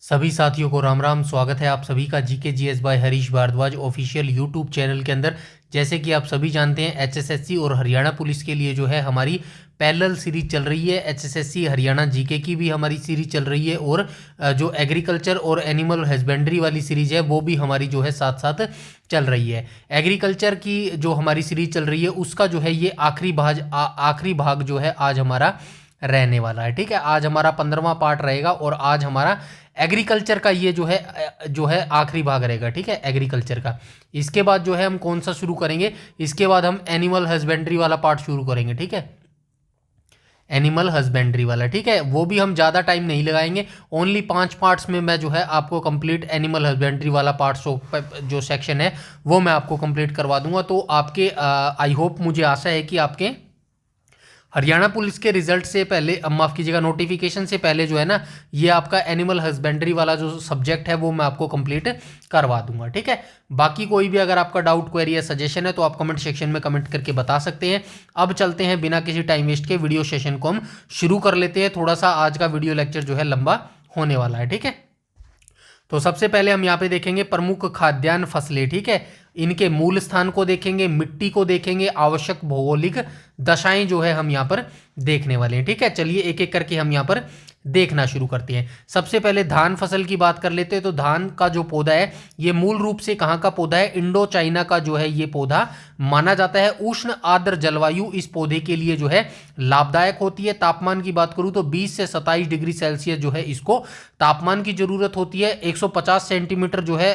सभी साथियों को राम राम। स्वागत है आप सभी का GK GS by Harish Bhardwaj official YouTube channel के अंदर। जैसे कि आप सभी जानते हैं एचएसएससी और हरियाणा पुलिस के लिए जो है हमारी पैरेलल सीरीज चल रही है। एचएसएससी हरियाणा जीके की भी हमारी सीरीज चल रही है और जो एग्रीकल्चर और एनिमल हस्बेंड्री वाली सीरीज है वो भी हमारी जो है साथ साथ चल रही है। एग्रीकल्चर की जो हमारी सीरीज चल रही है उसका जो है ये आखिरी भाग जो है आज हमारा रहने वाला है। ठीक है, आज हमारा 15वां पार्ट रहेगा और आज हमारा एग्रीकल्चर का ये जो है आखिरी भाग रहेगा। ठीक है, एग्रीकल्चर का। इसके बाद जो है हम कौन सा शुरू करेंगे, इसके बाद हम एनिमल हस्बेंड्री वाला पार्ट शुरू करेंगे। ठीक है, एनिमल हस्बेंड्री वाला। ठीक है, वो भी हम ज़्यादा टाइम नहीं लगाएंगे, ओनली 5 पार्ट्स में मैं जो है आपको कंप्लीट एनिमल हस्बेंड्री वाला पार्ट जो सेक्शन है वो मैं आपको कंप्लीट करवा दूंगा। तो आपके आई होप, मुझे आशा है कि आपके हरियाणा पुलिस के रिजल्ट से पहले, माफ़ कीजिएगा, नोटिफिकेशन से पहले जो है ना ये आपका एनिमल हस्बेंड्री वाला जो सब्जेक्ट है वो मैं आपको कंप्लीट करवा दूंगा। ठीक है, बाकी कोई भी अगर आपका डाउट, क्वेरी या सजेशन है तो आप कमेंट सेक्शन में कमेंट करके बता सकते हैं। अब चलते हैं बिना किसी टाइम वेस्ट के वीडियो सेशन को हम शुरू कर लेते हैं। थोड़ा सा आज का वीडियो लेक्चर जो है लंबा होने वाला है। ठीक है, तो सबसे पहले हम यहाँ पे देखेंगे प्रमुख खाद्यान्न फसलें। ठीक है, इनके मूल स्थान को देखेंगे, मिट्टी को देखेंगे, आवश्यक भौगोलिक दशाएं जो है हम यहाँ पर देखने वाले हैं। ठीक है, चलिए एक एक करके हम यहाँ पर देखना शुरू करते हैं। सबसे पहले धान फसल की बात कर लेते हैं। तो धान का जो पौधा है ये मूल रूप से कहाँ का पौधा है, इंडो चाइना का जो है ये पौधा माना जाता है। उष्ण आर्द्र जलवायु इस पौधे के लिए जो है लाभदायक होती है। तापमान की बात करूँ तो 20 से 27 डिग्री सेल्सियस जो है इसको तापमान की जरूरत होती है। 150 सेंटीमीटर जो है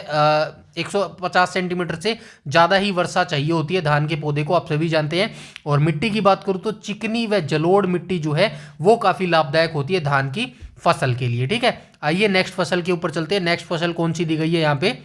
150 सेंटीमीटर से ज़्यादा ही वर्षा चाहिए होती है धान के पौधे को, आप सभी जानते हैं। और मिट्टी की बात करूँ तो चिकनी व जलोढ़ मिट्टी जो है वो काफ़ी लाभदायक होती है धान की फसल के लिए। ठीक है, आइए नेक्स्ट फसल के ऊपर चलते हैं। नेक्स्ट फसल कौन सी दी गई है यहाँ पे,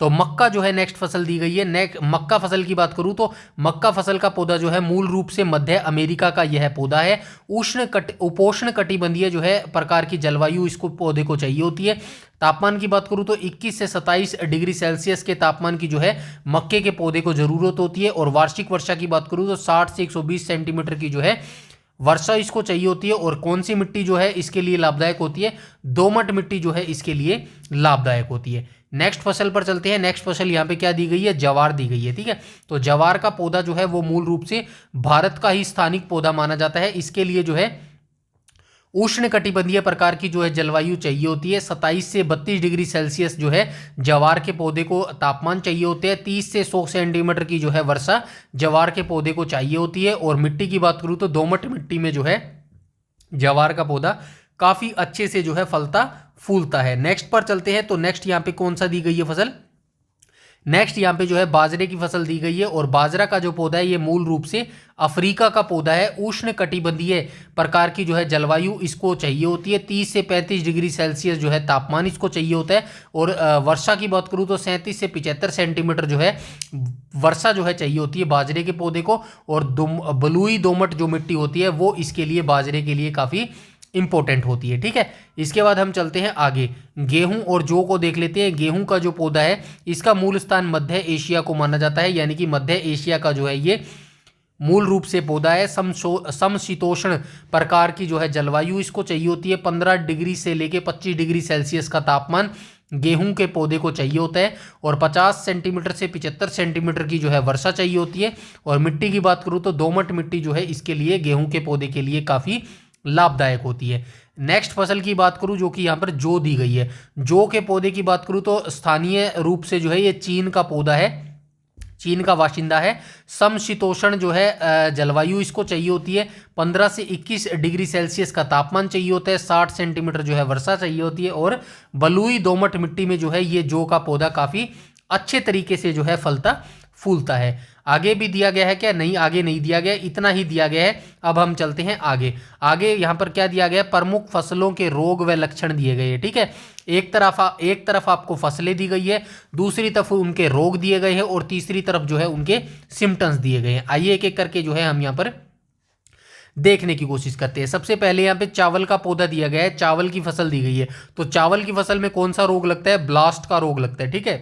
तो मक्का जो है नेक्स्ट फसल दी गई है। मक्का फसल की बात करूं तो मक्का फसल का पौधा जो है मूल रूप से मध्य अमेरिका का यह पौधा है। उपोष्ण कटिबंधीय जो है प्रकार की जलवायु इसको पौधे को चाहिए होती है। तापमान की बात करूं तो 21 से 27 डिग्री सेल्सियस के तापमान की जो है मक्के के पौधे को जरूरत होती है। और वार्षिक वर्षा की बात करूं तो 60 से 120 सेंटीमीटर की जो है वर्षा इसको चाहिए होती है। और कौन सी मिट्टी जो है इसके लिए लाभदायक होती है, दोमट मिट्टी जो है इसके लिए लाभदायक होती है। नेक्स्ट फसल पर चलते हैं। नेक्स्ट फसल यहाँ पे क्या दी गई है, जवार दी गई है। ठीक है, तो जवार का पौधा जो है वो मूल रूप से भारत का ही स्थानिक पौधा माना जाता है। इसके लिए जो है उष्ण कटिबंधीय प्रकार की जो है जलवायु चाहिए होती है। 27 से 32 डिग्री सेल्सियस जो है जवार के पौधे को तापमान चाहिए होते हैं। 30 से 100 सेंटीमीटर की जो है वर्षा जवार के पौधे को चाहिए होती है। और मिट्टी की बात करूँ तो दोमट मिट्टी में जो है जवार का पौधा काफ़ी अच्छे से जो है फलता फूलता है। नेक्स्ट पर चलते हैं। तो नेक्स्ट यहाँ पे कौन सा दी गई है फसल, नेक्स्ट यहाँ पे जो है बाजरे की फसल दी गई है। और बाजरा का जो पौधा है ये मूल रूप से अफ्रीका का पौधा है। उष्ण कटिबंधीय प्रकार की जो है जलवायु इसको चाहिए होती है। 30 से 35 डिग्री सेल्सियस जो है तापमान इसको चाहिए होता है। और वर्षा की बात करूँ तो 37 से 75 सेंटीमीटर जो है वर्षा जो है चाहिए होती है बाजरे के पौधे को। और बलुई दोमट जो मिट्टी होती है वो इसके लिए, बाजरे के लिए काफ़ी इंपॉर्टेंट होती है। ठीक है, इसके बाद हम चलते हैं आगे, गेहूं और जौ को देख लेते हैं। गेहूं का जो पौधा है इसका मूल स्थान मध्य एशिया को माना जाता है, यानी कि मध्य एशिया का जो है ये मूल रूप से पौधा है। समशीतोष्ण प्रकार की जो है जलवायु इसको चाहिए होती है। 15 डिग्री से लेके 25 डिग्री सेल्सियस का तापमान गेहूं के पौधे को चाहिए होता है। और 50 सेंटीमीटर से 75 सेंटीमीटर की जो है वर्षा चाहिए होती है। और मिट्टी की बात करूँ तो दोमट मिट्टी जो है इसके लिए, गेहूं के पौधे के लिए काफ़ी लाभदायक होती है। नेक्स्ट फसल की बात करूं जो कि यहाँ पर जौ दी गई है। जौ के पौधे की बात करूं तो स्थानीय रूप से जो है ये चीन का पौधा है, चीन का वाशिंदा है। समशीतोष्ण जो है जलवायु इसको चाहिए होती है। 15 से 21 डिग्री सेल्सियस का तापमान चाहिए होता है। 60 सेंटीमीटर जो है वर्षा चाहिए होती है। और बलुई दोमट मिट्टी में जो है ये जौ का पौधा काफ़ी अच्छे तरीके से जो है फलता फूलता है। आगे भी दिया गया है क्या, नहीं आगे नहीं दिया गया, इतना ही दिया गया है। अब हम चलते हैं आगे। आगे यहाँ पर क्या दिया गया है, प्रमुख फसलों के रोग व लक्षण दिए गए हैं। ठीक है, एक तरफ आपको फसलें दी गई है, दूसरी तरफ उनके रोग दिए गए हैं और तीसरी तरफ जो है उनके सिम्टम्स दिए गए हैं। आइए एक एक करके जो है हम यहाँ पर देखने की कोशिश करते हैं। सबसे पहले यहाँ पे चावल का पौधा दिया गया है, चावल की फसल दी गई है। तो चावल की फसल में कौन सा रोग लगता है, ब्लास्ट का रोग लगता है। ठीक है,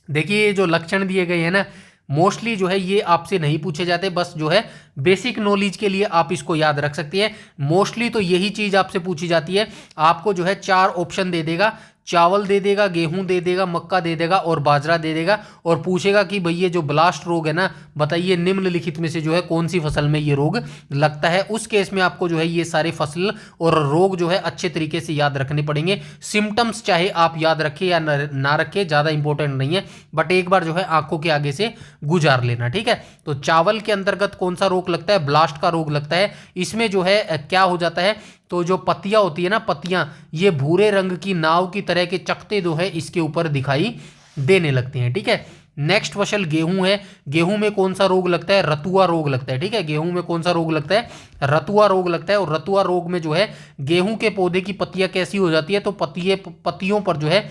देखिए ये जो लक्षण दिए गए हैं ना, मोस्टली जो है ये आपसे नहीं पूछे जाते, बस जो है बेसिक नॉलेज के लिए आप इसको याद रख सकते हैं। मोस्टली तो यही चीज आपसे पूछी जाती है। आपको जो है 4 ऑप्शन दे देगा, चावल दे देगा, गेहूं दे देगा, मक्का दे देगा और बाजरा दे देगा, और पूछेगा कि भैया जो ब्लास्ट रोग है ना, बताइए निम्नलिखित में से जो है कौन सी फसल में ये रोग लगता है। उस केस में आपको जो है ये सारे फसल और रोग जो है अच्छे तरीके से याद रखने पड़ेंगे। सिम्टम्स चाहे आप याद रखें या ना रखें, ज़्यादा इंपॉर्टेंट नहीं है, बट एक बार जो है आंखों के आगे से गुजार लेना, ठीक है। तो चावल के अंतर्गत कौन सा रोग लगता है? ब्लास्ट का रोग लगता है। इसमें जो है क्या हो जाता है, तो जो पत्तियां होती है ना, पत्तियां ये भूरे रंग की नाव की तरह के चकते जो है इसके ऊपर दिखाई देने लगते हैं, ठीक है। नेक्स्ट फसल गेहूं है। गेहूं में कौन सा रोग लगता है? रतुआ रोग लगता है, ठीक है। गेहूं में कौन सा रोग लगता है? रतुआ रोग लगता है। और रतुआ रोग में जो है गेहूं के पौधे की पत्तियां कैसी हो जाती है, तो पत्तियों पर जो है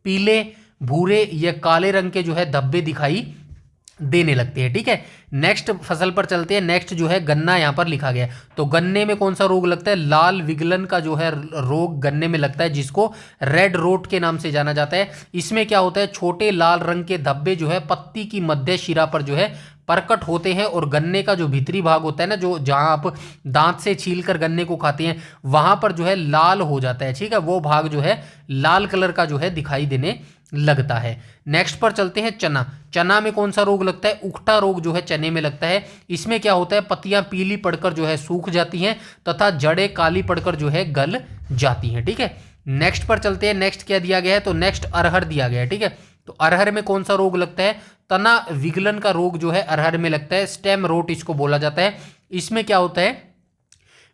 पीले, भूरे या काले रंग के जो है धब्बे दिखाई देने लगते हैं, ठीक है। नेक्स्ट फसल पर चलते हैं। नेक्स्ट जो है गन्ना यहां पर लिखा गया है। तो गन्ने में कौन सा रोग लगता है? लाल विगलन का जो है रोग गन्ने में लगता है, जिसको रेड रोट के नाम से जाना जाता है। इसमें क्या होता है, छोटे लाल रंग के धब्बे जो है पत्ती की मध्य शिरा पर जो है प्रकट होते हैं, और गन्ने का जो भीतरी भाग होता है ना, जो जहां आप दांत से छील कर गन्ने को खाते हैं, वहां पर जो है लाल हो जाता है, ठीक है। वो भाग जो है लाल कलर का जो है दिखाई देने लगता है। नेक्स्ट पर चलते हैं चना। चना में कौन सा रोग लगता है? उकठा रोग जो है चने में लगता है। इसमें क्या होता है, पत्तियां पीली पड़कर जो है सूख जाती हैं तथा जड़ें काली पड़कर जो है गल जाती हैं, ठीक है। नेक्स्ट पर चलते हैं। नेक्स्ट क्या दिया गया है, तो नेक्स्ट अरहर दिया गया है, ठीक है। तो अरहर में कौन सा रोग लगता है? तना विगलन का रोग जो है अरहर में लगता है। स्टेम रोट इसको बोला जाता है। इसमें क्या होता है,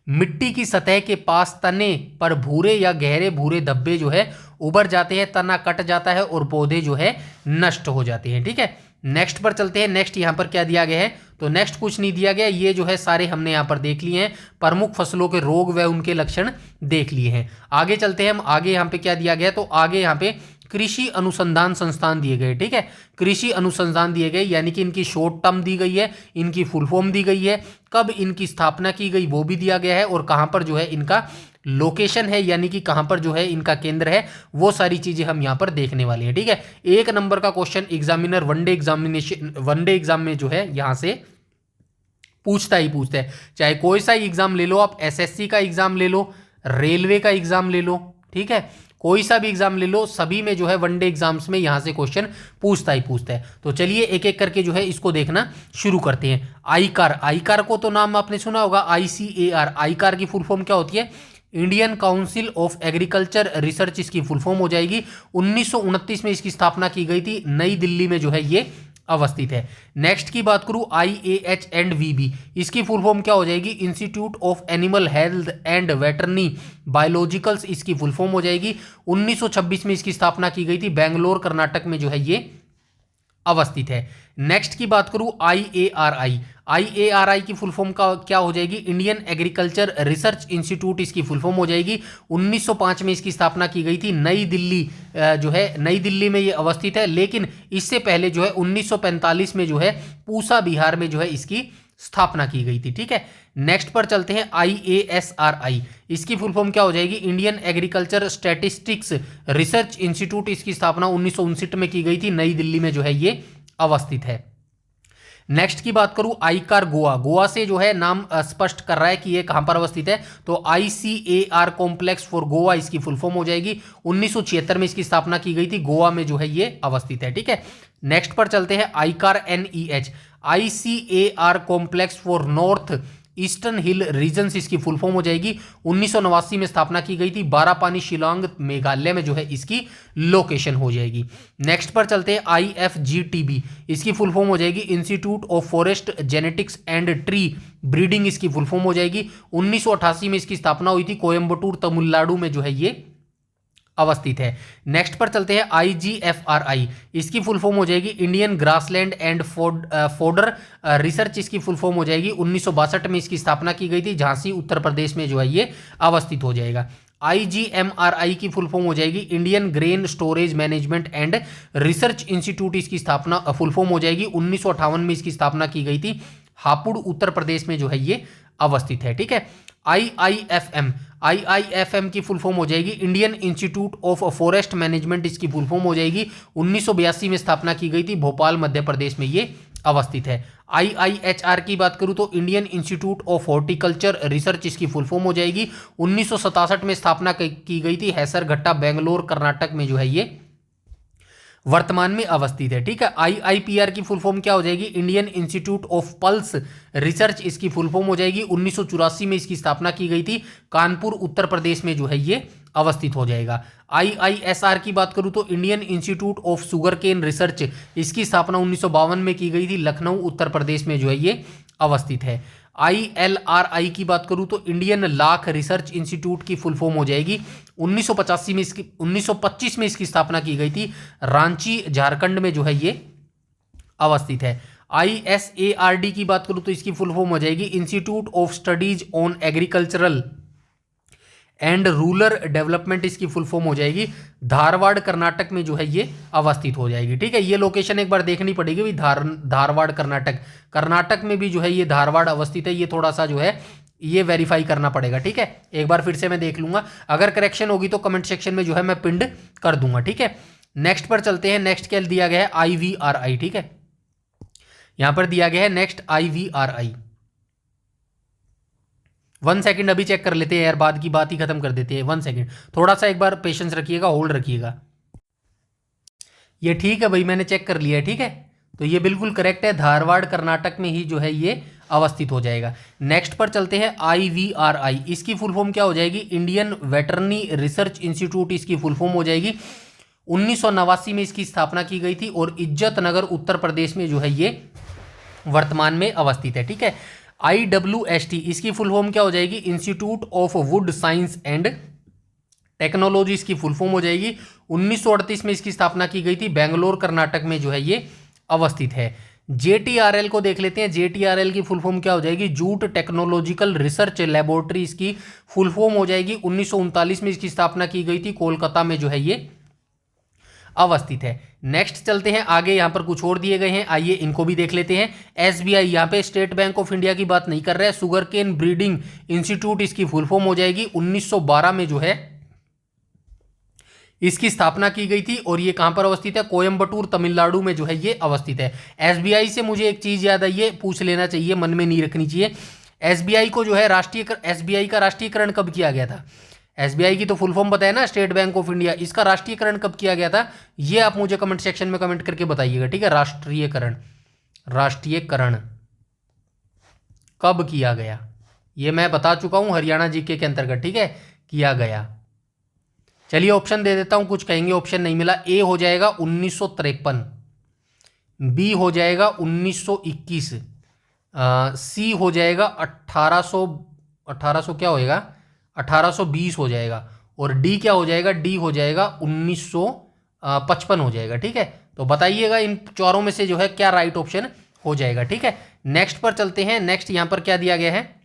मिट्टी की सतह के पास तने पर भूरे या गहरे भूरे धब्बे जो है उभर जाते हैं, तना कट जाता है और पौधे जो है नष्ट हो जाते हैं, ठीक है। नेक्स्ट पर चलते हैं। नेक्स्ट यहां पर क्या दिया गया है, तो नेक्स्ट कुछ नहीं दिया गया, ये जो है सारे हमने यहां पर देख लिए हैं, प्रमुख फसलों के रोग व उनके लक्षण देख लिए हैं। आगे चलते हैं हम। आगे यहां पे क्या दिया गया है, तो आगे यहां पे कृषि अनुसंधान संस्थान दिए गए, ठीक है। कृषि अनुसंधान दिए गए, यानी कि इनकी शॉर्ट टर्म दी गई है, इनकी फुल फॉर्म दी गई है, कब इनकी स्थापना की गई वो भी दिया गया है, और कहां पर जो है इनका लोकेशन है, यानी कि कहां पर जो है इनका केंद्र है, वो सारी चीजें हम यहां पर देखने वाले हैं, ठीक है। 1 नंबर का क्वेश्चन एग्जामिनर वनडे एग्जाम में जो है यहां से पूछता ही पूछता है। चाहे कोई सा एग्जाम ले लो आप, एसएससी का एग्जाम ले लो, रेलवे का एग्जाम ले लो, ठीक है, कोई सा भी एग्जाम ले लो, सभी में जो है वनडे एग्जाम्स में यहां से क्वेश्चन पूछता ही पूछता है। तो चलिए एक एक करके जो है इसको देखना शुरू करते हैं। आईकार, आईकार को तो नाम आपने सुना होगा, ICAR। आईकार की फुल फॉर्म क्या होती है? Indian council of agriculture research इसकी फुल फॉर्म हो जाएगी। 1929 में इसकी स्थापना की गई थी, नई दिल्ली में जो है ये अवस्थित है। नेक्स्ट की बात करूं, IAHVB, इसकी फुल फॉर्म क्या हो जाएगी? Institute of animal health and veterinary biologicals इसकी फुल फॉर्म हो जाएगी। 1926 में इसकी स्थापना की गई थी, बेंगलोर कर्नाटक में जो है ये अवस्थित है। नेक्स्ट की बात करूं, IARI, IARI की फुल फॉर्म का क्या हो जाएगी? इंडियन एग्रीकल्चर रिसर्च इंस्टीट्यूट इसकी फुल फॉर्म हो जाएगी। 1905 में इसकी स्थापना की गई थी, नई दिल्ली जो है नई दिल्ली में ये अवस्थित है, लेकिन इससे पहले जो है 1945 में जो है पूसा बिहार में जो है इसकी स्थापना की गई थी, ठीक है। नेक्स्ट पर चलते हैं, IASRI, इसकी फुल फॉर्म क्या हो जाएगी? Indian agriculture statistics research institute, इसकी स्थापना 1959 में की गई थी, नई दिल्ली में जो है ये अवस्थित है। नेक्स्ट की बात करूं, आईकार गोवा, गोवा से जो है नाम स्पष्ट कर रहा है कि ये कहां पर अवस्थित है, तो ICAR कॉम्प्लेक्स फॉर गोवा इसकी फुल फॉर्म हो जाएगी। 1976 में इसकी स्थापना की गई थी, गोवा में जो है ये अवस्थित है, ठीक है। नेक्स्ट पर चलते हैं, ICAR NEH, ICAR complex for north eastern hill regions इसकी फुल फॉर्म हो जाएगी। 1989 में स्थापना की गई थी, बारापानी शिलांग मेघालय में जो है इसकी लोकेशन हो जाएगी। नेक्स्ट पर चलते हैं, IFGTB, इसकी फुल फॉर्म हो जाएगी institute of forest genetics and tree breeding इसकी फुल फॉर्म हो जाएगी। 1988 में इसकी स्थापना हुई थी, कोयम्बटूर तमिलनाडु में जो है ये अवस्थित है। नेक्स्ट पर चलते हैं, IGFRI, इसकी फुल फॉर्म हो जाएगी Indian grassland and fodder research इसकी फुल फॉर्म हो जाएगी। 1962 में इसकी स्थापना की गई थी, झांसी उत्तर प्रदेश में जो है ये अवस्थित हो जाएगा। IGMRI की फुल फॉर्म हो जाएगी Indian grain storage management and research institute, इसकी स्थापना फुल फॉर्म हो जाएगी। 1958 में इसकी स्थापना की गई थी, हापुड़ उत्तर प्रदेश में जो है ये अवस्थित है, ठीक है। IIFM की फुल फॉर्म हो जाएगी Indian institute of forest management, इसकी फुल फॉर्म हो जाएगी। 1982 में स्थापना की गई थी, भोपाल मध्य प्रदेश में ये अवस्थित है। IIHR की बात करूं तो Indian institute of horticulture research इसकी फुल फॉर्म हो जाएगी। 1967 में स्थापना की गई थी। हैसरघट्टा बेंगलोर कर्नाटक में जो है ये वर्तमान में अवस्थित है। ठीक है। IIPR की फुल फॉर्म क्या हो जाएगी? Indian institute of pulse research इसकी फुल फॉर्म हो जाएगी। 1984 में इसकी स्थापना की गई थी। कानपुर उत्तर प्रदेश में जो है ये अवस्थित हो जाएगा। IISR की बात करूं तो Indian institute of sugar cane research इसकी स्थापना 1952 में की गई थी। लखनऊ उत्तर प्रदेश में जो है ये अवस्थित है। ILRI की बात करूं तो इंडियन लाख रिसर्च इंस्टीट्यूट की फुल फॉर्म हो जाएगी। 1925 में इसकी स्थापना की गई थी। रांची झारखंड में जो है ये अवस्थित है। ISARD की बात करूं तो इसकी फुल फॉर्म हो जाएगी institute of studies on agricultural and rural development इसकी फुल फॉर्म हो जाएगी। धारवाड़ कर्नाटक में जो है ये अवस्थित हो जाएगी। ठीक है। ये लोकेशन एक बार देखनी पड़ेगी भाई, धारवाड़ कर्नाटक में भी जो है ये धारवाड़ अवस्थित है। ये थोड़ा सा जो है ये वेरीफाई करना पड़ेगा। ठीक है। एक बार फिर से मैं देख लूंगा, अगर करेक्शन होगी तो कमेंट सेक्शन में जो है मैं पिंड कर दूंगा। ठीक है। नेक्स्ट पर चलते हैं। नेक्स्ट क्या दिया गया है? IVRI। ठीक है। यहां पर दिया गया है नेक्स्ट IVRI। 1 सेकंड अभी चेक कर लेते हैं यार, बाद की बात ही खत्म कर देते हैं। 1 सेकंड, थोड़ा सा एक बार पेशेंस रखिएगा, होल्ड रखिएगा। ये ठीक है भाई, मैंने चेक कर लिया है। ठीक है। तो ये बिल्कुल करेक्ट है। धारवाड़ कर्नाटक में ही जो है ये अवस्थित हो जाएगा। नेक्स्ट पर चलते हैं। IVRI इसकी फुल फॉर्म क्या हो जाएगी? इंडियन वेटरनरी रिसर्च इंस्टीट्यूट इसकी फुल फॉर्म हो जाएगी। 1989 में इसकी स्थापना की गई थी और इज्जत नगर उत्तर प्रदेश में जो है ये वर्तमान में अवस्थित है। ठीक है। IWST इसकी फुल फॉर्म क्या हो जाएगी? Institute of would science and technology इसकी फुल फॉर्म हो जाएगी। 1938 में इसकी स्थापना की गई थी। बेंगलोर कर्नाटक में जो है ये अवस्थित है। JTRL को देख लेते हैं। JTRL की फुल फॉर्म क्या हो जाएगी? जूट टेक्नोलॉजिकल रिसर्च लेबोरेटरी इसकी फुल फॉर्म हो जाएगी। 1939 में इसकी स्थापना की गई थी। कोलकाता में जो है ये अवस्थित है। नेक्स्ट चलते हैं आगे, यहां पर कुछ और दिए गए हैं, आइए इनको भी देख लेते हैं। SBI यहां पे स्टेट बैंक ऑफ इंडिया की बात नहीं कर रहा है। शुगर केन ब्रीडिंग इंस्टीट्यूट इसकी फुल फॉर्म हो जाएगी। 1912 में जो है इसकी स्थापना की गई थी और ये कहां पर अवस्थित है? कोयंबटूर तमिलनाडु में जो है ये अवस्थित है। SBI से मुझे एक चीज याद आई है, पूछ लेना चाहिए, मन में नहीं रखनी चाहिए। SBI को जो है SBI का राष्ट्रीयकरण कब किया गया था? SBI की तो फुल फॉर्म बताया ना, स्टेट बैंक ऑफ इंडिया। इसका राष्ट्रीयकरण कब किया गया था? ये आप मुझे कमेंट सेक्शन में कमेंट करके बताइएगा। ठीक है। राष्ट्रीयकरण कब किया गया? ये मैं बता चुका हूं, हरियाणा जीके के अंतर्गत। ठीक है। किया गया। चलिए ऑप्शन दे देता हूं, कुछ कहेंगे ऑप्शन नहीं मिला। A हो जाएगा 1953, B हो जाएगा 1921, C हो जाएगा 1800 क्या होएगा? 1820 हो जाएगा, और डी क्या हो जाएगा? डी हो जाएगा 1955 हो जाएगा। ठीक है। तो बताइएगा इन चारों में से जो है क्या राइट ऑप्शन हो जाएगा। ठीक है। नेक्स्ट पर चलते हैं। नेक्स्ट यहां पर क्या दिया गया है?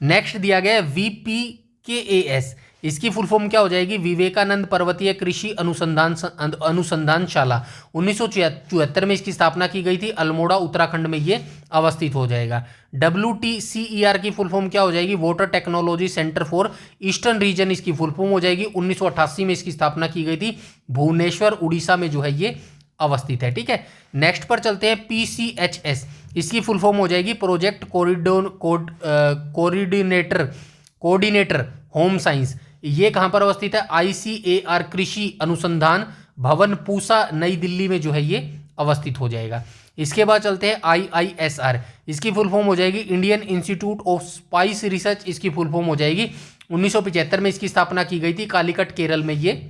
नेक्स्ट दिया गया है VPKAS। इसकी फुल फॉर्म क्या हो जाएगी? विवेकानंद पर्वतीय कृषि अनुसंधानशाला। 1974 में इसकी स्थापना की गई थी। अल्मोड़ा उत्तराखंड में ये अवस्थित हो जाएगा। WTCER की फुल फॉर्म क्या हो जाएगी? Water technology centre for eastern region इसकी फुल फॉर्म हो जाएगी। 1988 में इसकी स्थापना की गई थी। भुवनेश्वर उड़ीसा में जो है ये अवस्थित है। ठीक है। नेक्स्ट पर चलते हैं। PCHS इसकी फुल फॉर्म हो जाएगी प्रोजेक्ट कोऑर्डिनेटर होम साइंस। ये कहां पर अवस्थित है? ICAR कृषि अनुसंधान भवन पूसा नई दिल्ली में जो है ये अवस्थित हो जाएगा। इसके बाद चलते हैं IISR। इसकी फुल फॉर्म हो जाएगी Indian institute of spice research इसकी फुल फॉर्म हो जाएगी। 1975 में इसकी स्थापना की गई थी। कालीकट केरल में ये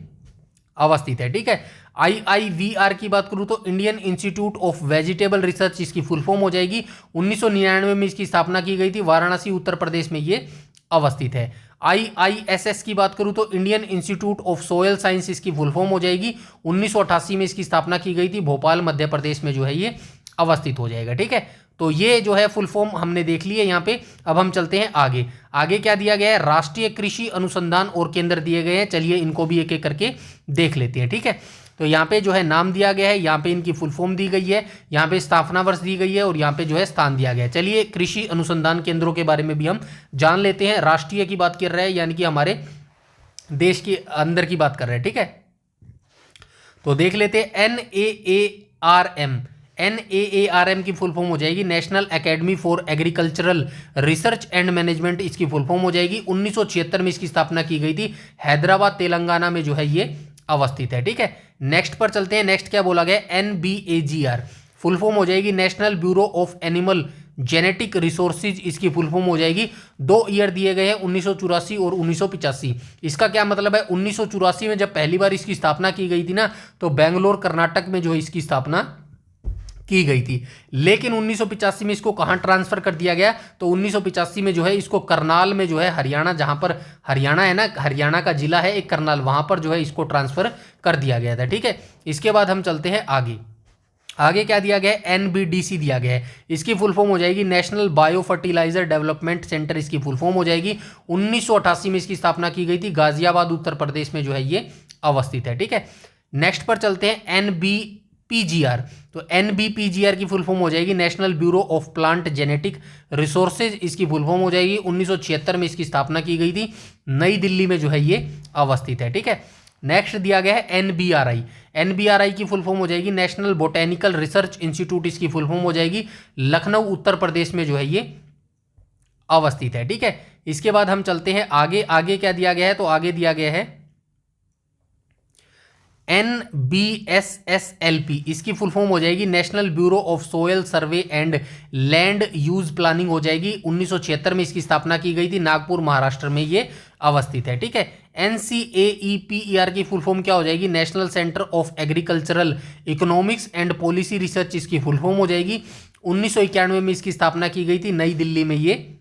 अवस्थित है। ठीक है। IIVR की बात करूं तो Indian institute of vegetable research इसकी फुल फॉर्म हो जाएगी। 1999 में इसकी स्थापना की गई थी। वाराणसी उत्तर प्रदेश में ये अवस्थित है। IISS की बात करूं तो Indian institute of soil science इसकी फुल फॉर्म हो जाएगी। 1988 में इसकी स्थापना की गई थी। भोपाल मध्य प्रदेश में जो है ये अवस्थित हो जाएगा। ठीक है। तो ये जो है फुल फॉर्म हमने देख ली है यहाँ पे। अब हम चलते हैं आगे। आगे क्या दिया गया है? राष्ट्रीय कृषि अनुसंधान और केंद्र दिए गए हैं। चलिए इनको भी एक एक करके देख लेते हैं। ठीक है। तो यहाँ पे जो है नाम दिया गया है, यहाँ पे इनकी फुल फॉर्म दी गई है, यहाँ पे स्थापना वर्ष दी गई है, और यहाँ पे जो है स्थान दिया गया है। चलिए कृषि अनुसंधान केंद्रों के बारे में भी हम जान लेते हैं। राष्ट्रीय की बात कर रहे हैं, यानी कि हमारे देश के अंदर की बात कर रहे हैं। ठीक है। तो देख लेते हैं। NAARM NAARM की फुल फॉर्म हो जाएगी national academy for agricultural research and management, इसकी फुल फॉर्म हो जाएगी। 1976 में इसकी स्थापना की गई थी। हैदराबाद तेलंगाना में जो है ये अवस्थित है। ठीक है, नेक्स्ट पर चलते हैं। नेक्स्ट क्या बोला गया, NBAGR फुल फॉर्म हो जाएगी national bureau of animal genetic resources, इसकी फुल फॉर्म हो जाएगी। 2 ईयर दिए गए हैं 1984 और 1985। इसका क्या मतलब है, 1984 में जब पहली बार इसकी स्थापना की गई थी ना, तो बेंगलोर कर्नाटक में जो है इसकी स्थापना की गई थी। लेकिन 1985 में इसको कहां ट्रांसफर कर दिया गया, तो 1985 में जो है इसको करनाल में जो है हरियाणा, जहां पर हरियाणा है ना, हरियाणा का जिला है एक करनाल, वहां पर जो है इसको ट्रांसफर कर दिया गया था। ठीक है, इसके बाद हम चलते हैं आगे। आगे क्या दिया गया है, NBDC दिया गया है। इसकी फुल फॉर्म हो जाएगी national bio fertiliser development centre, इसकी फुल फॉर्म हो जाएगी। 1988 में इसकी स्थापना की गई थी। गाजियाबाद उत्तर प्रदेश में जो है ये अवस्थित है। ठीक है, नेक्स्ट पर चलते हैं NBPGR। तो NBPGR की फुल फॉर्म हो जाएगी national bureau of plant genetic resources, इसकी फुल फॉर्म हो जाएगी। 1976 में इसकी स्थापना की गई थी। नई दिल्ली में जो है ये अवस्थित है। ठीक है, नेक्स्ट दिया गया है NBRI। NBRI की फुल फॉर्म हो जाएगी नेशनल बोटेनिकल रिसर्च इंस्टीट्यूट, इसकी फुल फॉर्म हो जाएगी। लखनऊ उत्तर प्रदेश में जो है ये अवस्थित है। ठीक है, इसके बाद हम चलते हैं आगे। आगे क्या दिया गया है, तो आगे दिया गया है NBSSLP, इसकी फुल फॉर्म हो जाएगी national bureau of soil survey and land use planning हो जाएगी। 1976 में इसकी स्थापना की गई थी। नागपुर महाराष्ट्र में ये अवस्थित है। ठीक है, NCAEPER की फुल फॉर्म क्या हो जाएगी, national centre of agricultural economics and policy research, इसकी फुल फॉर्म हो जाएगी। 1991 में इसकी स्थापना की गई थी। नई दिल्ली में ये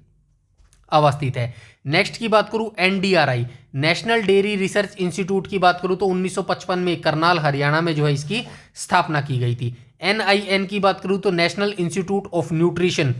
अवस्थित है। नेक्स्ट की बात करूं NDRI, national dairy research institute की बात करूं तो 1955 में करनाल हरियाणा में जो है इसकी स्थापना की गई थी। NIN की बात करूं तो नेशनल इंस्टीट्यूट ऑफ न्यूट्रिशन,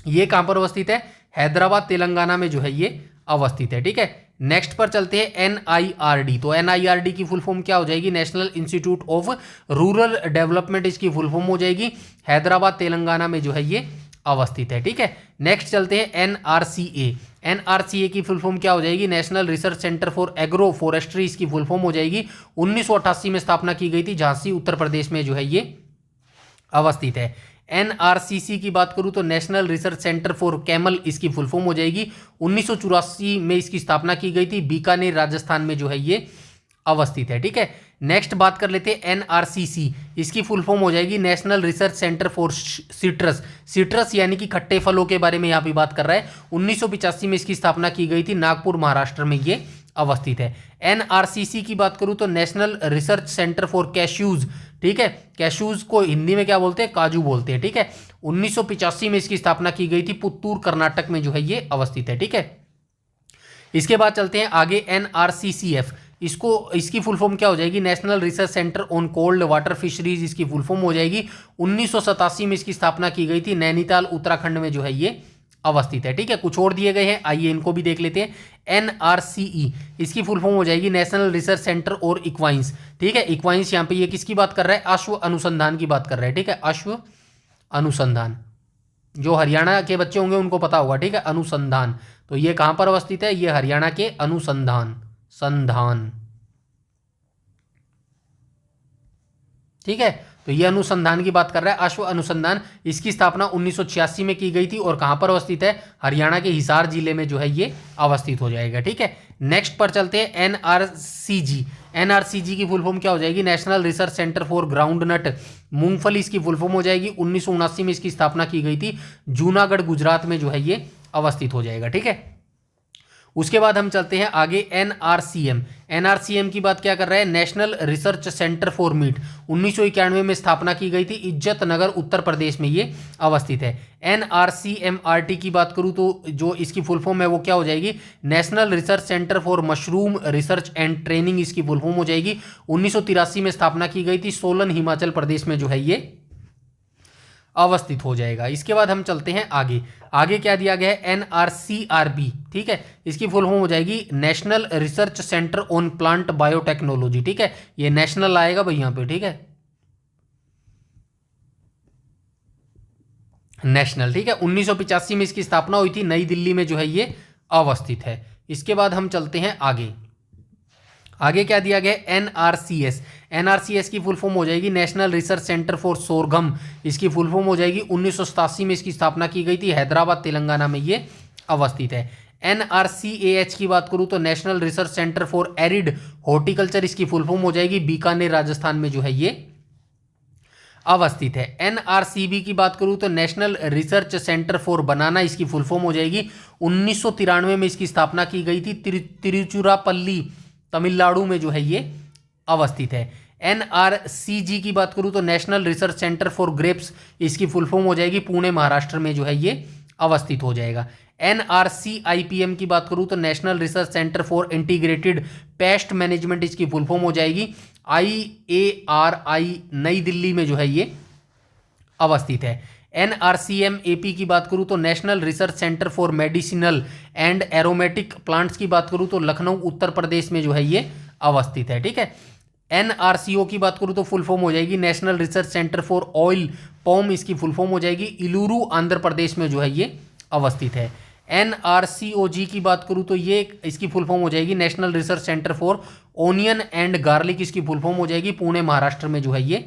ये कहां पर अवस्थित है, हैदराबाद तेलंगाना में जो है ये अवस्थित है। ठीक है, नेक्स्ट पर चलते हैं NIRD। तो NIRD की फुल फॉर्म क्या हो जाएगी, national institute of rural development, इसकी फुल फॉर्म हो जाएगी। हैदराबाद तेलंगाना में जो है ये अवस्थित है। ठीक है, नेक्स्ट चलते हैं NRCA। NRCA की फुल फॉर्म क्या हो जाएगी, national research centre for agro forestry, इसकी फुल फॉर्म हो जाएगी। 1988 में स्थापना की गई थी। झांसी उत्तर प्रदेश में जो है ये अवस्थित है। NRCC की बात करूं तो national research centre for camel, इसकी फुल फॉर्म हो जाएगी। 1984 में इसकी स्थापना की गई थी। बीकानेर राजस्थान में जो है ये अवस्थित है। ठीक है, नेक्स्ट बात कर लेते हैं NRCC, इसकी फुल फॉर्म हो जाएगी national research centre for citrus. Citrus यानी कि खट्टे फलों के बारे में यहाँ पे बात कर रहा है। 1985 में इसकी स्थापना की गई थी। नागपुर महाराष्ट्र में ये अवस्थित है। NRCC की बात करूं तो national research centre for cashews, ठीक है, कैश्यूज को हिंदी में क्या बोलते हैं, काजू बोलते हैं। ठीक है, 1985 में इसकी स्थापना की गई थी। पुत्तूर कर्नाटक में जो है ये अवस्थित है। ठीक है, इसके बाद चलते हैं आगे NRCCF, इसकी फुल फॉर्म क्या हो जाएगी, national research centre on cold water fisheries, इसकी फुल फॉर्म हो जाएगी। 1987 में इसकी स्थापना की गई थी। नैनीताल उत्तराखंड में जो है ये अवस्थित है। ठीक है, कुछ और दिए गए हैं, आइए इनको भी देख लेते हैं। NRCE, इसकी फुल फॉर्म हो जाएगी नेशनल रिसर्च सेंटर और इक्वाइंस। ठीक है, इक्वाइंस यहाँ पे ये किसकी बात कर रहा है, अश्व अनुसंधान की बात कर रहा है। ठीक है, अश्व अनुसंधान, जो हरियाणा के बच्चे होंगे उनको पता होगा। ठीक है, अनुसंधान, तो ये कहां पर अवस्थित है, ये हरियाणा के अनुसंधान संधान। ठीक है, तो ये अनुसंधान की बात कर रहा है, अश्व अनुसंधान। इसकी स्थापना 1986 में की गई थी और कहां पर अवस्थित है, हरियाणा के हिसार जिले में जो है ये अवस्थित हो जाएगा। ठीक है, नेक्स्ट पर चलते हैं NRCG। NRCG की फुल फॉर्म क्या हो जाएगी, national research centre for groundnut मूंगफली, इसकी फुल फॉर्म हो जाएगी। 1979 में इसकी स्थापना की गई थी। जूनागढ़ गुजरात में जो है ये अवस्थित हो जाएगा। ठीक है, उसके बाद हम चलते हैं आगे NRCM। NRCM की बात क्या कर रहा है, national research centre for meet, 1991 में स्थापना की गई थी। इज्जत नगर उत्तर प्रदेश में ये अवस्थित है। NRCMRT की बात करूं तो जो इसकी फुल फॉर्म है वो क्या हो जाएगी, national research centre for mushroom research and training, इसकी फुल फॉर्म हो जाएगी। 1983 में स्थापना की गई थी। सोलन हिमाचल प्रदेश में जो है ये अवस्थित हो जाएगा। इसके बाद हम चलते हैं आगे। आगे क्या दिया गया है, NRCRB। ठीक है, इसकी फुल फॉर्म हो जाएगी national research centre on plant biotechnology. ठीक है, ये नेशनल आएगा भाई यहाँ पे। ठीक है, नेशनल। ठीक है, 1985 में इसकी स्थापना हुई थी। नई दिल्ली में जो है ये अवस्थित है। इसके बाद हम चलते हैं आगे। आगे क्या दिया गया है, एनआरसीएस। एनआरसीएस की फुल फॉर्म हो जाएगी national research centre for sorghum. इसकी फुल फॉर्म हो जाएगी, 1987 में इसकी स्थापना की गई थी, हैदराबाद तेलंगाना में ये अवस्थित है। एनआरसीएएच की बात करूं तो national research centre for arid horticulture, इसकी फुल फॉर्म हो जाएगी, बीकानेर राजस्थान में जो है ये अवस्थित है। एनआरसीबी की बात करूं तो नेशनल रिसर्च सेंटर फॉर बनाना, इसकी फुल फॉर्म हो जाएगी, 1993 में इसकी स्थापना की गई थी, तिरुचिरापल्ली तमिलनाडु में जो है ये अवस्थित है। एनआरसीजी की बात करूं तो national research centre for grapes, इसकी फुल फॉर्म हो जाएगी, पुणे महाराष्ट्र में जो है ये अवस्थित हो जाएगा। एनआरसीआईपीएम की बात करूं तो national research centre for integrated pest management, इसकी फुल फॉर्म हो जाएगी, IARI नई दिल्ली में जो है ये अवस्थित है। एनआरसीएम एपी की बात करूं तो national research centre for medicinal and aromatic plants की बात करूं तो लखनऊ उत्तर प्रदेश में जो है ये अवस्थित है। ठीक है। एनआरसीओ की बात करूं तो फुल फॉर्म हो जाएगी national research centre for oil पॉम, इसकी फुल फॉर्म हो जाएगी, इलूरू आंध्र प्रदेश में जो है ये अवस्थित है। एनआरसीओजी की बात करूं तो ये इसकी फुल फॉर्म हो जाएगी national research centre for onion and garlic, इसकी फुल फॉर्म हो जाएगी, पुणे महाराष्ट्र में जो है ये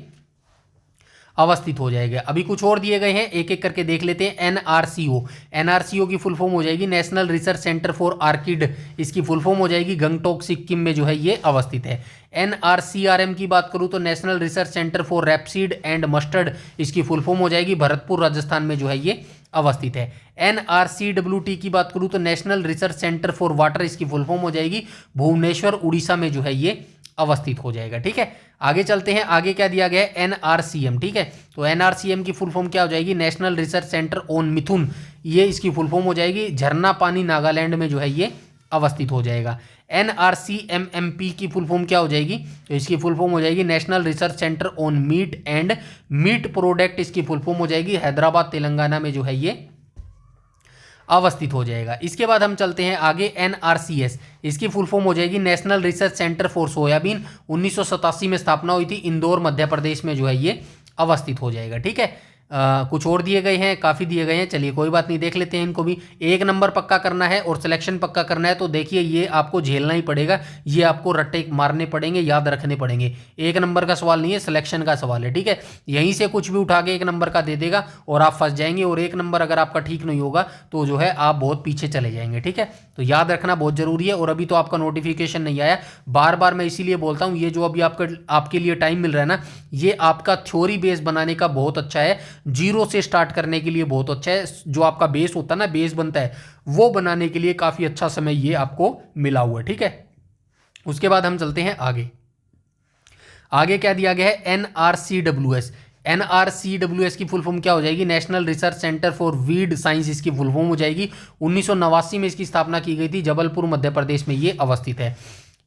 अवस्थित हो जाएगा। अभी कुछ और दिए गए हैं, एक एक करके देख लेते हैं। एनआरसीओ, एनआरसीओ की फुल फॉर्म हो जाएगी national research centre for orchid, इसकी फुल फॉर्म हो जाएगी, गंगटोक सिक्किम में जो है ये अवस्थित है। एनआरसीआरएम की बात करूं तो national research centre for rapeseed and mustard, इसकी फुल फॉर्म हो जाएगी, भरतपुर राजस्थान में जो है ये अवस्थित है। एनआरसीडब्ल्यूटी की बात करूं तो national research centre for water, इसकी फुल फॉर्म हो जाएगी, भुवनेश्वर उड़ीसा में जो है ये अवस्थित हो जाएगा। ठीक है। आगे चलते हैं, आगे क्या दिया गया है, एनआरसीएम। ठीक है। तो एनआरसीएम की फुल फॉर्म क्या हो जाएगी, नेशनल रिसर्च सेंटर ऑन मिथुन, ये इसकी फुल फॉर्म हो जाएगी, झरना पानी नागालैंड में जो है ये अवस्थित हो जाएगा। एनआरसीएमएमपी की फुल फॉर्म क्या हो जाएगी, तो इसकी फुल फॉर्म हो जाएगी national research centre on meat and meat product, इसकी फुल फॉर्म हो जाएगी, हैदराबाद तेलंगाना में जो है ये अवस्थित हो जाएगा। इसके बाद हम चलते हैं आगे, एनआरसीएस, इसकी फुल फॉर्म हो जाएगी national research centre for soybean, 1987 में स्थापना हुई थी, इंदौर मध्य प्रदेश में जो है ये अवस्थित हो जाएगा। ठीक है। कुछ और दिए गए हैं, काफ़ी दिए गए हैं, चलिए कोई बात नहीं, देख लेते हैं इनको भी। एक नंबर पक्का करना है और सिलेक्शन पक्का करना है, तो देखिए ये आपको झेलना ही पड़ेगा, ये आपको रट्टे मारने पड़ेंगे, याद रखने पड़ेंगे। एक नंबर का सवाल नहीं है, सिलेक्शन का सवाल है। ठीक है। यहीं से कुछ भी उठा के एक नंबर का दे देगा और आप फंस जाएंगे, और एक नंबर अगर आपका ठीक नहीं होगा तो जो है आप बहुत पीछे चले जाएंगे। ठीक है। तो याद रखना बहुत जरूरी है। और अभी तो आपका नोटिफिकेशन नहीं आया, बार बार मैं इसीलिए बोलता हूँ, ये जो अभी आपके लिए टाइम मिल रहा है ना, ये आपका थ्योरी बेस बनाने का बहुत अच्छा है, जीरो से स्टार्ट करने के लिए बहुत अच्छा है। जो आपका बेस होता है ना, बेस बनता है, वो बनाने के लिए काफी अच्छा समय ये आपको मिला हुआ है। ठीक है। उसके बाद हम चलते हैं आगे। आगे क्या दिया गया है, एनआरसीडब्ल्यूएस। एनआरसीडब्ल्यूएस की फुल फॉर्म क्या हो जाएगी, national research centre for weed science, इसकी फुल फॉर्म हो जाएगी, 1989 में इसकी स्थापना की गई थी, जबलपुर मध्य प्रदेश में ये अवस्थित है।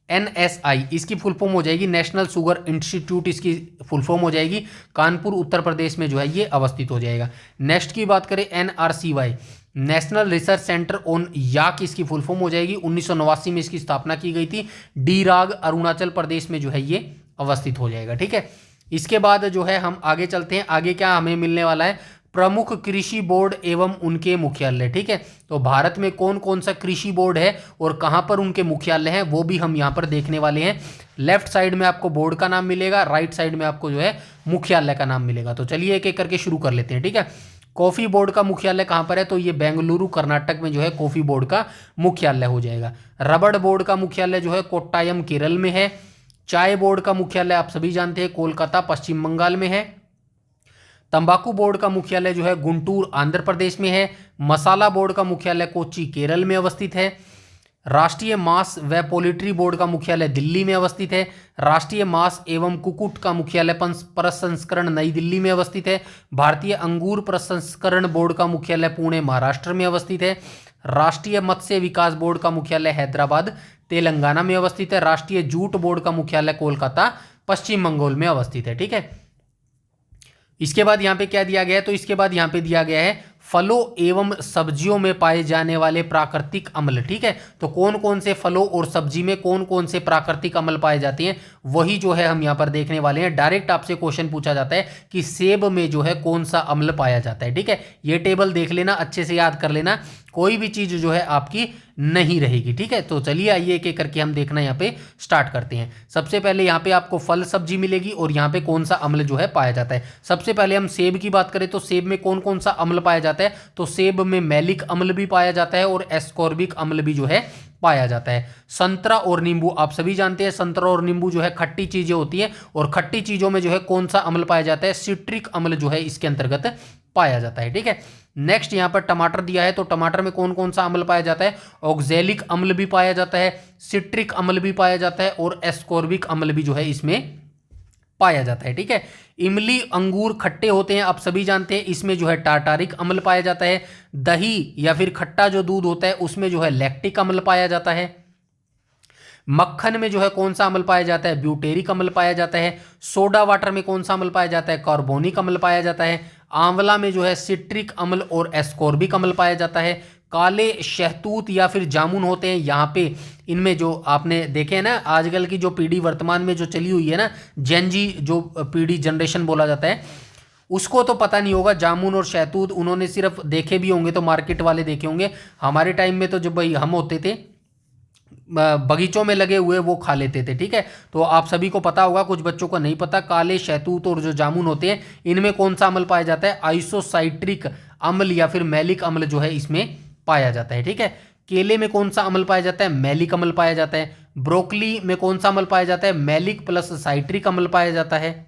NSI, इसकी फुल फॉर्म हो जाएगी नेशनल शुगर इंस्टीट्यूट, इसकी फुल फॉर्म हो जाएगी, कानपुर उत्तर प्रदेश में जो है ये अवस्थित हो जाएगा। नेक्स्ट की बात करें, NRCY, national research centre on yak, इसकी फुल फॉर्म हो जाएगी, 1989 में इसकी स्थापना की गई थी, डीराग अरुणाचल प्रदेश में जो है ये अवस्थित हो जाएगा। ठीक है। इसके बाद जो है हम आगे चलते हैं, आगे क्या हमें मिलने वाला है, प्रमुख कृषि बोर्ड एवं उनके मुख्यालय। ठीक है। तो भारत में कौन कौन सा कृषि बोर्ड है और कहां पर उनके मुख्यालय हैं, वो भी हम यहां पर देखने वाले हैं। लेफ्ट साइड में आपको बोर्ड का नाम मिलेगा, राइट साइड में आपको जो है मुख्यालय का नाम मिलेगा। तो चलिए एक एक करके शुरू कर लेते हैं। ठीक है। कॉफी बोर्ड का मुख्यालय कहां पर है, तो ये बेंगलुरु कर्नाटक में जो है कॉफी बोर्ड का मुख्यालय हो जाएगा। रबड़ बोर्ड का मुख्यालय जो है कोट्टायम केरल में है। चाय बोर्ड का मुख्यालय आप सभी जानते हैं कोलकाता पश्चिम बंगाल में है। तंबाकू बोर्ड का मुख्यालय जो है गुंटूर आंध्र प्रदेश में है। मसाला बोर्ड का मुख्यालय कोच्चि केरल में अवस्थित है। राष्ट्रीय मांस व पोल्ट्री बोर्ड का मुख्यालय दिल्ली में अवस्थित है। राष्ट्रीय मांस एवं कुक्कुट का मुख्यालय प्रसंस्करण नई दिल्ली में अवस्थित है। भारतीय अंगूर प्रसंस्करण बोर्ड का मुख्यालय पुणे महाराष्ट्र में अवस्थित है। राष्ट्रीय मत्स्य विकास बोर्ड का मुख्यालय हैदराबाद तेलंगाना में अवस्थित है। राष्ट्रीय जूट बोर्ड का मुख्यालय कोलकाता पश्चिम बंगाल में अवस्थित है। ठीक है। इसके बाद यहां पे क्या दिया गया है, तो इसके बाद यहां पे दिया गया है फलों एवं सब्जियों में पाए जाने वाले प्राकृतिक अम्ल। ठीक है। तो कौन कौन से फलों और सब्जी में कौन कौन से प्राकृतिक अम्ल पाए जाते हैं, वही जो है हम यहां पर देखने वाले हैं। डायरेक्ट आपसे क्वेश्चन पूछा जाता है कि सेब में जो है कौन सा अम्ल पाया जाता है। ठीक है। ये टेबल देख लेना, अच्छे से याद कर लेना, कोई भी चीज़ जो है आपकी नहीं रहेगी। ठीक है, तो चलिए आइए एक एक करके हम देखना यहाँ पे स्टार्ट करते हैं। सबसे पहले यहाँ पे आपको फल सब्जी मिलेगी और यहाँ पे कौन सा अम्ल जो है पाया जाता है। सबसे पहले हम सेब की बात करें तो सेब में कौन कौन सा अम्ल पाया जाता है, तो सेब में मैलिक अम्ल भी पाया जाता है और एस्कॉर्बिक अम्ल भी जो है पाया जाता है। संतरा और नींबू, आप सभी जानते हैं संतरा और नींबू जो है खट्टी चीजें होती है और खट्टी चीजों में जो है कौन सा अम्ल पाया जाता है, सिट्रिक अम्ल जो है इसके अंतर्गत पाया जाता है। ठीक है, नेक्स्ट यहां पर टमाटर दिया है, तो टमाटर में कौन कौन सा अम्ल पाया जाता है, ऑक्जेलिक अम्ल भी पाया जाता है, सिट्रिक अम्ल भी पाया जाता है और एस्कॉर्बिक अम्ल भी जो है इसमें पाया जाता है। ठीक है, इमली अंगूर खट्टे होते हैं, आप सभी जानते हैं, इसमें जो है टार्टारिक अम्ल पाया जाता है। दही या फिर खट्टा जो दूध होता है उसमें जो है लैक्टिक अम्ल पाया जाता है। मक्खन में जो है कौन सा अम्ल पाया जाता है, ब्यूटेरिक अम्ल पाया जाता है। सोडा वाटर में कौन सा अम्ल पाया जाता है, कार्बोनिक अम्ल पाया जाता है। आंवला में जो है सिट्रिक अम्ल और एस्कॉर्बिक अम्ल पाया जाता है। काले शहतूत या फिर जामुन होते हैं, यहाँ पे इनमें जो आपने देखे हैं ना, आजकल की जो पीढ़ी वर्तमान में जो चली हुई है ना, जेनजी जो पीढ़ी जनरेशन बोला जाता है, उसको तो पता नहीं होगा जामुन और शहतूत, उन्होंने सिर्फ देखे भी होंगे तो मार्केट वाले देखे होंगे। हमारे टाइम में तो जब भाई हम होते थे बगीचों में लगे हुए वो खा लेते थे। ठीक है, तो आप सभी को पता होगा, कुछ बच्चों को नहीं पता, काले शहतूत और जो जामुन होते हैं इनमें कौन सा अम्ल पाया जाता है, आइसोसाइट्रिक अम्ल या फिर मैलिक अम्ल जो है इसमें पाया जाता है। ठीक है, केले में कौन सा अम्ल पाया जाता है, मैलिक अम्ल पाया जाता है। ब्रोकली में कौन सा अम्ल पाया जाता है, मैलिक प्लस साइट्रिक अम्ल पाया जाता है।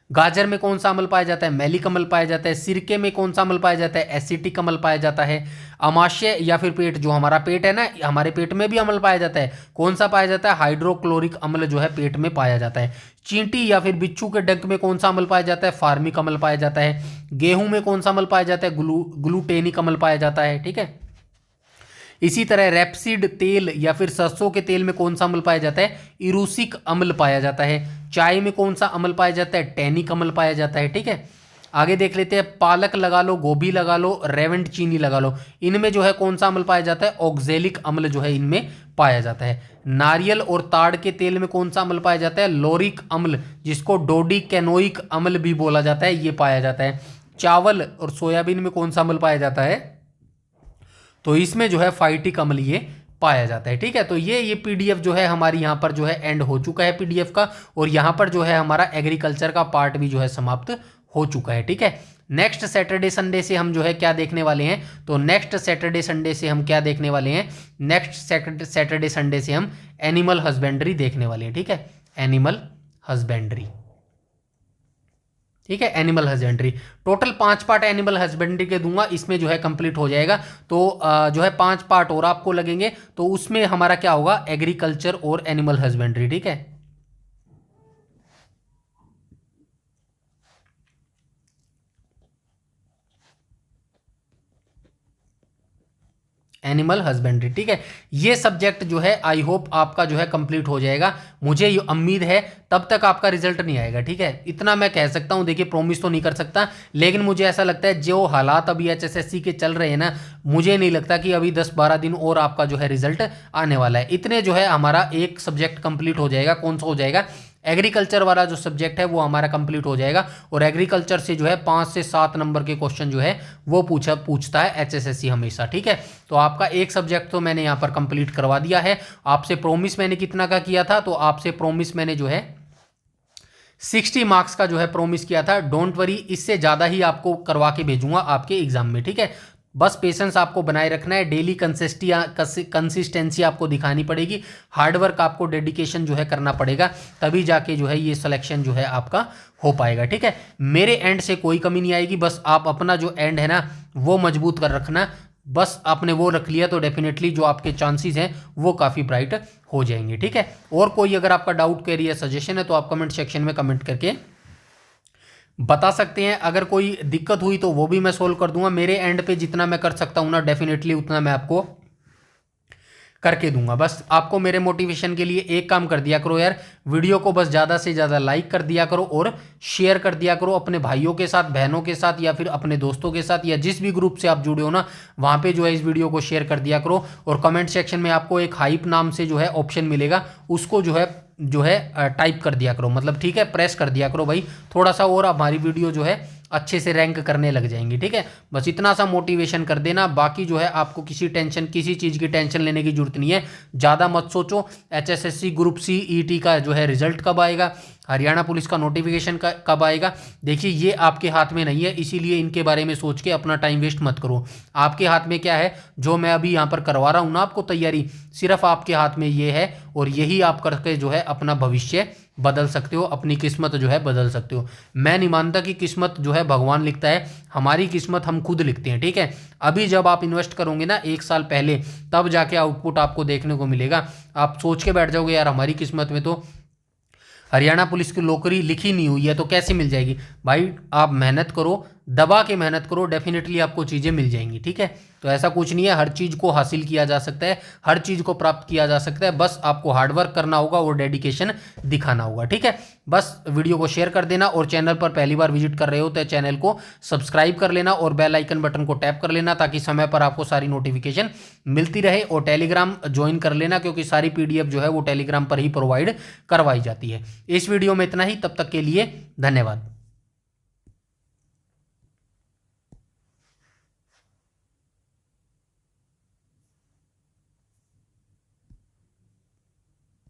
गाजर में कौन सा अम्ल पाया जाता है, मैलिक अम्ल पाया जाता है। सिरके में कौन सा अम्ल पाया जाता है, एसिटिक अम्ल पाया जाता है। अमाशय या फिर पेट, जो हमारा पेट है ना, हमारे पेट में भी अम्ल पाया जाता है, कौन सा पाया जाता है, हाइड्रोक्लोरिक अम्ल जो है पेट में पाया जाता है। चींटी या फिर बिच्छू के डंक में कौन सा अम्ल पाया जाता है, फार्मिक अम्ल पाया जाता है। गेहूं में कौन सा अम्ल पाया जाता है, ग्लूटेनिक अम्ल पाया जाता है। ठीक है, इसी तरह रेपसीड तेल या फिर सरसों के तेल में कौन सा अम्ल पाया जाता है, इरूसिक अम्ल पाया जाता है। चाय में कौन सा अम्ल पाया जाता है, टैनिक अम्ल पाया जाता है। ठीक है, आगे देख लेते हैं, पालक लगा लो, गोभी लगा लो, रेवेंट चीनी लगा लो, इनमें जो है कौन सा अम्ल पाया जाता है, ऑक्जेलिक अम्ल जो है इनमें पाया जाता है। नारियल और ताड़ के तेल में कौन सा अम्ल पाया जाता है, लोरिक अम्ल, जिसको डोडिकेनोइक अम्ल भी बोला जाता है, ये पाया जाता है। चावल और सोयाबीन में कौन सा अम्ल पाया जाता है, तो इसमें जो है फाइटिक अम्ल ये पाया जाता है। ठीक है, तो ये पीडीएफ जो है हमारी यहाँ पर जो है एंड हो चुका है पीडीएफ का, और यहाँ पर जो है हमारा एग्रीकल्चर का पार्ट भी जो है समाप्त हो चुका है। ठीक है, नेक्स्ट सैटरडे संडे से हम जो है क्या देखने वाले हैं, तो नेक्स्ट सैटरडे संडे से हम क्या देखने वाले हैं, नेक्स्ट सैटरडे संडे से हम एनिमल हस्बेंड्री देखने वाले हैं। ठीक है, एनिमल हस्बेंड्री। ठीक है, animal husbandry total 5 part animal husbandry के दूंगा, इसमें जो है कंप्लीट हो जाएगा। तो जो है 5 पार्ट और आपको लगेंगे, तो उसमें हमारा क्या होगा, एग्रीकल्चर और एनिमल हस्बेंड्री। ठीक है, एनिमल हस्बेंड्री। ठीक है, ये सब्जेक्ट जो है आई होप आपका जो है कंप्लीट हो जाएगा, मुझे ये उम्मीद है तब तक आपका रिजल्ट नहीं आएगा। ठीक है, इतना मैं कह सकता हूँ, देखिए प्रॉमिस तो नहीं कर सकता, लेकिन मुझे ऐसा लगता है जो हालात अभी एचएसएससी के चल रहे हैं ना, मुझे नहीं लगता कि अभी 10-12 दिन और आपका जो है रिजल्ट आने वाला है। इतने जो है हमारा एक सब्जेक्ट कंप्लीट हो जाएगा, कौन सा हो जाएगा, एग्रीकल्चर वाला जो सब्जेक्ट है वो हमारा कंप्लीट हो जाएगा, और एग्रीकल्चर से जो है 5 से 7 नंबर के क्वेश्चन जो है वो पूछता है एचएसएससी हमेशा। ठीक है, तो आपका एक सब्जेक्ट तो मैंने यहाँ पर कंप्लीट करवा दिया है। आपसे प्रॉमिस मैंने कितना का किया था, तो आपसे प्रॉमिस मैंने जो है 60 मार्क्स का जो है प्रॉमिस किया था। डोंट वरी, इससे ज़्यादा ही आपको करवा के भेजूंगा आपके एग्जाम में। ठीक है, बस पेशेंस आपको बनाए रखना है, डेली कंसिस्टेंसी आपको दिखानी पड़ेगी, हार्डवर्क आपको डेडिकेशन जो है करना पड़ेगा, तभी जाके जो है ये सिलेक्शन जो है आपका हो पाएगा। ठीक है, मेरे एंड से कोई कमी नहीं आएगी, बस आप अपना जो एंड है ना वो मजबूत कर रखना, बस आपने वो रख लिया तो डेफिनेटली जो आपके चांसेस हैं वो काफ़ी ब्राइट हो जाएंगे। ठीक है, और कोई अगर आपका डाउट क्वेरी या सजेशन है तो आप कमेंट सेक्शन में कमेंट करके बता सकते हैं। अगर कोई दिक्कत हुई तो वो भी मैं सोल्व कर दूंगा, मेरे एंड पे जितना मैं कर सकता हूं ना डेफिनेटली उतना मैं आपको करके दूंगा। बस आपको मेरे मोटिवेशन के लिए एक काम कर दिया करो यार, वीडियो को बस ज़्यादा से ज़्यादा लाइक कर दिया करो और शेयर कर दिया करो अपने भाइयों के साथ, बहनों के साथ, या फिर अपने दोस्तों के साथ, या जिस भी ग्रुप से आप जुड़े हो ना वहाँ पे जो है इस वीडियो को शेयर कर दिया करो। और कमेंट सेक्शन में आपको एक हाइप नाम से जो है ऑप्शन मिलेगा, उसको जो है टाइप कर दिया करो, मतलब ठीक है प्रेस कर दिया करो भाई, थोड़ा सा और हमारी वीडियो जो है अच्छे से रैंक करने लग जाएंगे। ठीक है, बस इतना सा मोटिवेशन कर देना, बाकी जो है आपको किसी चीज़ की टेंशन लेने की जरूरत नहीं है। ज़्यादा मत सोचो HSSC ग्रुप C ET का जो है रिजल्ट कब आएगा, हरियाणा पुलिस का नोटिफिकेशन कब आएगा, देखिए ये आपके हाथ में नहीं है, इसीलिए इनके बारे में सोच के अपना टाइम वेस्ट मत करो। आपके हाथ में क्या है, जो मैं अभी यहाँ पर करवा रहा हूँ ना आपको तैयारी, सिर्फ आपके हाथ में ये है, और यही आप करके जो है अपना भविष्य बदल सकते हो, अपनी किस्मत जो है बदल सकते हो। मैं नहीं मानता कि किस्मत जो है भगवान लिखता है, हमारी किस्मत हम खुद लिखते हैं। ठीक है, अभी जब आप इन्वेस्ट करोगे ना 1 साल पहले, तब जाके आउटपुट आपको देखने को मिलेगा। आप सोच के बैठ जाओगे यार हमारी किस्मत में तो हरियाणा पुलिस की नौकरी लिखी नहीं हुई है, तो कैसे मिल जाएगी। भाई आप मेहनत करो, दबा के मेहनत करो, डेफिनेटली आपको चीज़ें मिल जाएंगी। ठीक है, तो ऐसा कुछ नहीं है, हर चीज़ को हासिल किया जा सकता है, हर चीज़ को प्राप्त किया जा सकता है, बस आपको हार्डवर्क करना होगा और डेडिकेशन दिखाना होगा। ठीक है, बस वीडियो को शेयर कर देना, और चैनल पर पहली बार विजिट कर रहे हो तो चैनल को सब्सक्राइब कर लेना और बेल आइकन बटन को टैप कर लेना, ताकि समय पर आपको सारी नोटिफिकेशन मिलती रहे। और टेलीग्राम ज्वाइन कर लेना, क्योंकि सारी PDF जो है वो टेलीग्राम पर ही प्रोवाइड करवाई जाती है। इस वीडियो में इतना ही, तब तक के लिए धन्यवाद।